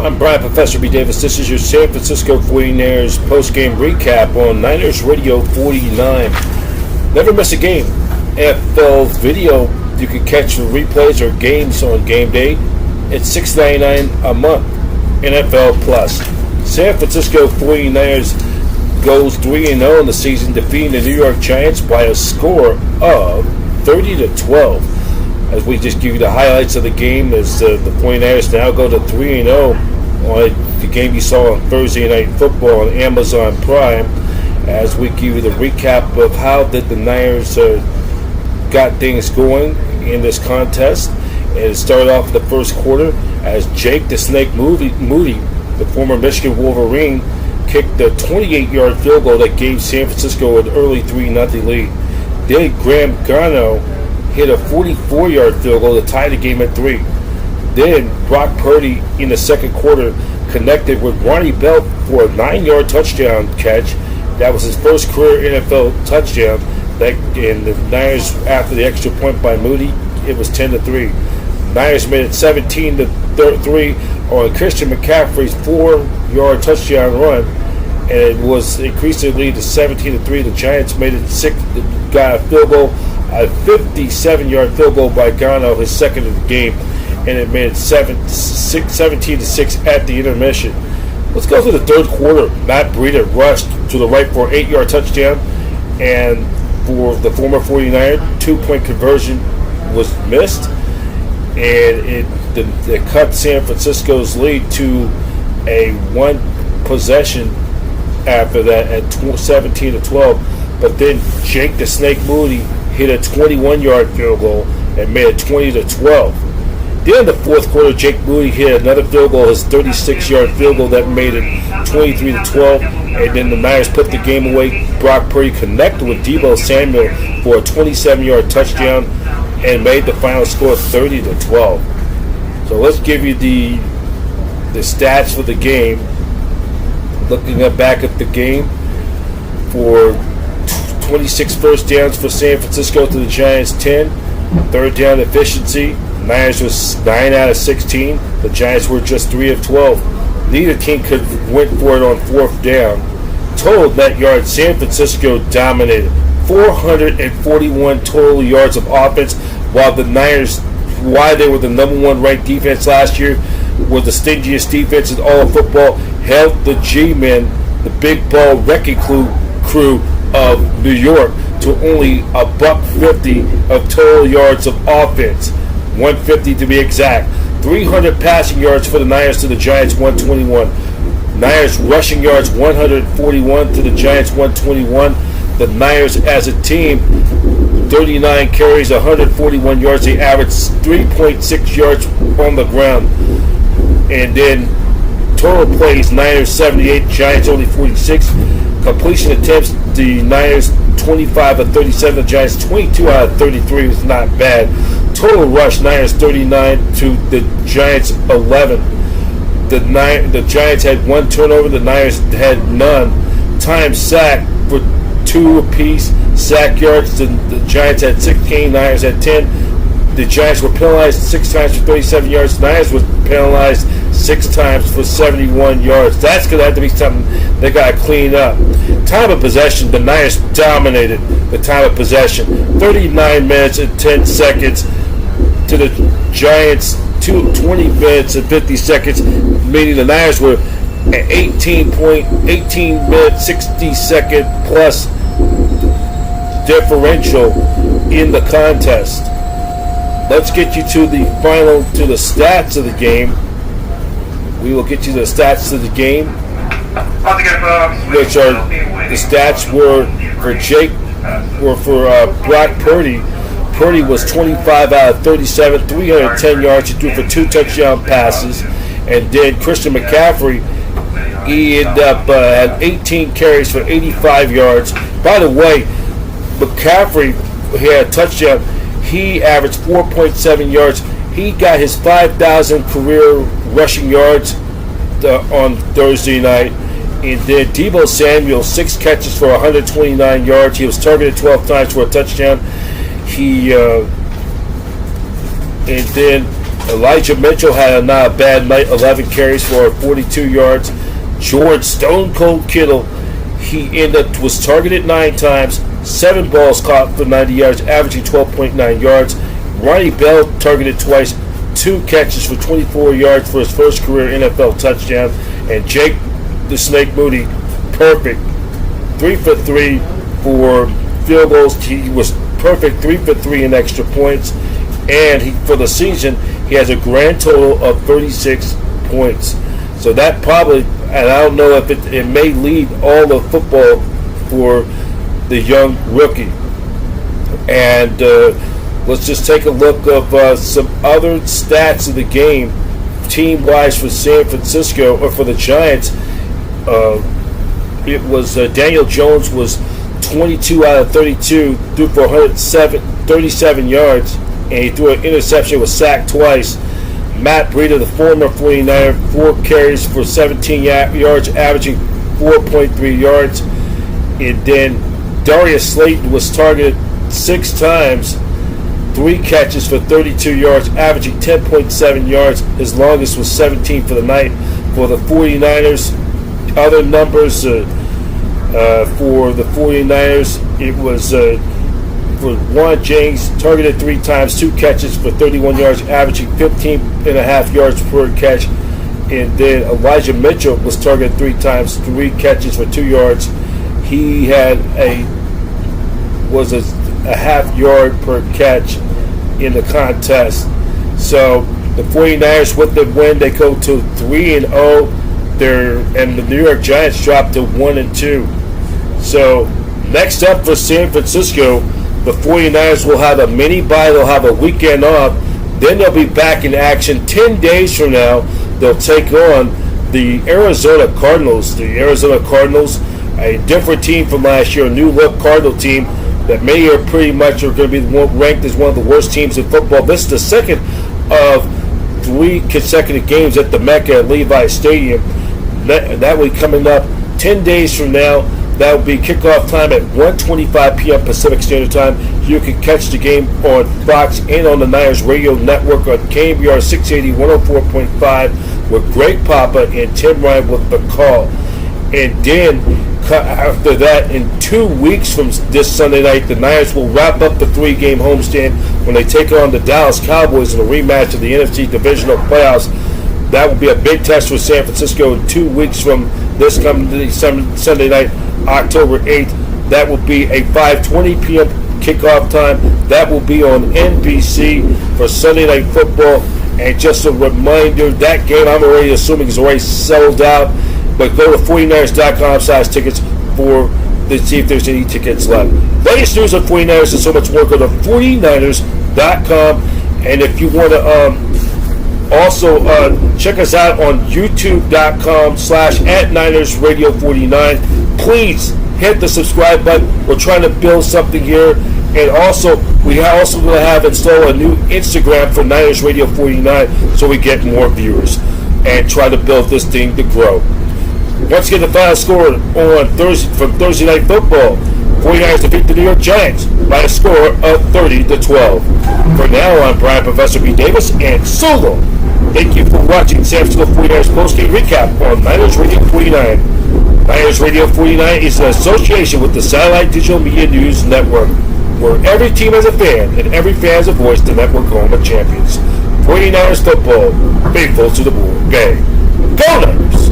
I'm Brian Professor B. Davis. This is your San Francisco 49ers post-game recap on Niners Radio 49. Never miss a game. NFL video, you can catch the replays or games on game day. It's $6.99 a month. NFL Plus. San Francisco 49ers goes 3-0 in the season, defeating the New York Giants by a score of 30-12. As we just give you the highlights of the game, as the 49ers now go to 3-0 on the game you saw on Thursday Night Football on Amazon Prime, as we give you the recap of how did the Niners got things going in this contest. And it started off the first quarter as Jake the Snake Moody, the former Michigan Wolverine, kicked the 28-yard field goal that gave San Francisco an early 3-0 lead. Then Graham Gano hit a 44-yard field goal to tie the game at 3. Then Brock Purdy in the second quarter connected with Ronnie Bell for a 9-yard touchdown catch. That was his first career NFL touchdown. And the Niners, after the extra point by Moody, it was 10-3. Niners made it 17-3 on Christian McCaffrey's 4-yard touchdown run, and it was increased the lead to 17-3. The Giants made it got a field goal, a 57-yard field goal by Gano, his second of the game, and it made it 17-6 at the intermission. Let's go to the third quarter. Matt Breida rushed to the right for an 8-yard touchdown, and for the former 49er, 2-point conversion was missed, and it cut San Francisco's lead to a one possession after that at 17-12. But then Jake the Snake Moody hit a 21-yard field goal and made it 20-12. Then in the fourth quarter, Jake Moody hit another field goal, his 36-yard field goal that made it 23-12. And then the Niners put the game away. Brock Purdy connected with Deebo Samuel for a 27-yard touchdown and made the final score 30-12. So let's give you the stats for the game. Looking back at the game, for 26 first downs for San Francisco to the Giants 10. Third down efficiency, Niners was 9 out of 16. The Giants were just 3 of 12. Neither team went for it on fourth down. Total net yards, San Francisco dominated. 441 total yards of offense, while the Niners, why they were the number one ranked defense last year, were the stingiest defense in all of football, held the G-men, the big ball wrecking crew of New York, to only $150 of total yards of offense. 150 to be exact. 300 passing yards for the Niners to the Giants 121. Niners rushing yards 141 to the Giants 121. The Niners as a team, 39 carries, 141 yards. They averaged 3.6 yards on the ground. And then total plays, Niners 78, Giants only 46. Completion attempts, the Niners 25 of 37, the Giants 22 out of 33, was not bad. Total rush, Niners 39 to the Giants 11. The Giants had one turnover, the Niners had none. Time sack for 2 apiece. Sack yards, the Giants had 16, Niners had 10. The Giants were penalized 6 times for 37 yards. The Niners were penalized 6 times for 71 yards. That's going to have to be something they got to clean up. Time of possession, the Niners dominated the time of possession. 39 minutes and 10 seconds to the Giants, 20 minutes and 50 seconds, meaning the Niners were at 18 minute, 60 second plus differential in the contest. Let's get you to the stats of the game. We will get you the stats of the game, which are the stats were for Brock Purdy. Purdy was 25 out of 37, 310 yards. He threw for 2 touchdown passes. And then Christian McCaffrey, he ended up had 18 carries for 85 yards. By the way, McCaffrey had a touchdown. He averaged 4.7 yards. He got his 5,000 career rushing yards on Thursday night. And then Deebo Samuel, 6 catches for 129 yards. He was targeted 12 times for a touchdown. And then Elijah Mitchell had a not a bad night, 11 carries for 42 yards. George Stone Cold Kittle, he was targeted 9 times, 7 balls caught for 90 yards, averaging 12.9 yards. Ronnie Bell targeted twice, 2 catches for 24 yards for his first career NFL touchdown. And Jake the Snake Moody, perfect, 3 for 3 for field goals. He was perfect, 3 for 3 in extra points. And for the season, he has a grand total of 36 points. So that probably, and I don't know if it may lead all of football for the young rookie. And let's just take a look of some other stats of the game, team-wise for San Francisco, or for the Giants. It was Daniel Jones was 22 out of 32, threw for 37 yards. And he threw an interception, was sacked twice. Matt Breida, the former 49er, 4 carries for 17 yards, averaging 4.3 yards. And then Darius Slayton was targeted 6 times, 3 catches for 32 yards, averaging 10.7 yards. His longest was 17 for the night. For the 49ers, other numbers for the 49ers, it was... for Juan James, targeted 3 times, 2 catches for 31 yards, averaging 15.5 yards per catch. And then Elijah Mitchell was targeted 3 times, 3 catches for 2 yards. He had a half yard per catch in the contest. So the 49ers, with the win, they go to 3-0. And the New York Giants dropped to 1-2. So next up for San Francisco, the 49ers will have a mini bye. They'll have a weekend off. Then they'll be back in action 10 days from now. They'll take on the Arizona Cardinals. The Arizona Cardinals, a different team from last year, a new-look Cardinal team that many are pretty much are going to be ranked as one of the worst teams in football. This is the second of 3 consecutive games at the Mecca at Levi Stadium. That will be coming up 10 days from now. That will be kickoff time at 1:25 p.m. Pacific Standard Time. You can catch the game on Fox and on the Niners Radio Network on KBR 680 104.5 with Greg Papa and Tim Ryan with the call. And then after that, in 2 weeks from this Sunday night, the Niners will wrap up the 3-game homestand when they take on the Dallas Cowboys in a rematch of the NFC Divisional Playoffs. That will be a big test for San Francisco in 2 weeks from this coming Sunday night, October 8th. That will be a 5:20 p.m. kickoff time. That will be on NBC for Sunday Night Football. And just a reminder, that game I'm already assuming is already sold out. But go to 49ers.com/tickets to see if there's any tickets left. Latest news on 49ers and so much more, go to 49ers.com. And if you want to also check us out on youtube.com/@NinersRadio49. Please hit the subscribe button. We're trying to build something here. And also, we are also going to have install a new Instagram for Niners Radio 49 so we get more viewers and try to build this thing to grow. Once again, the final score on Thursday Night Football. 49ers defeat the New York Giants by a score of 30-12. For now, I'm Brian Professor B. Davis and Solo. Thank you for watching San Francisco 49ers postgame recap on Niners Radio 49. Niners Radio 49 is an association with the Satellite Digital Media News Network, where every team has a fan and every fan has a voice. The network home of champions. 49ers football, faithful to the game. Go Niners!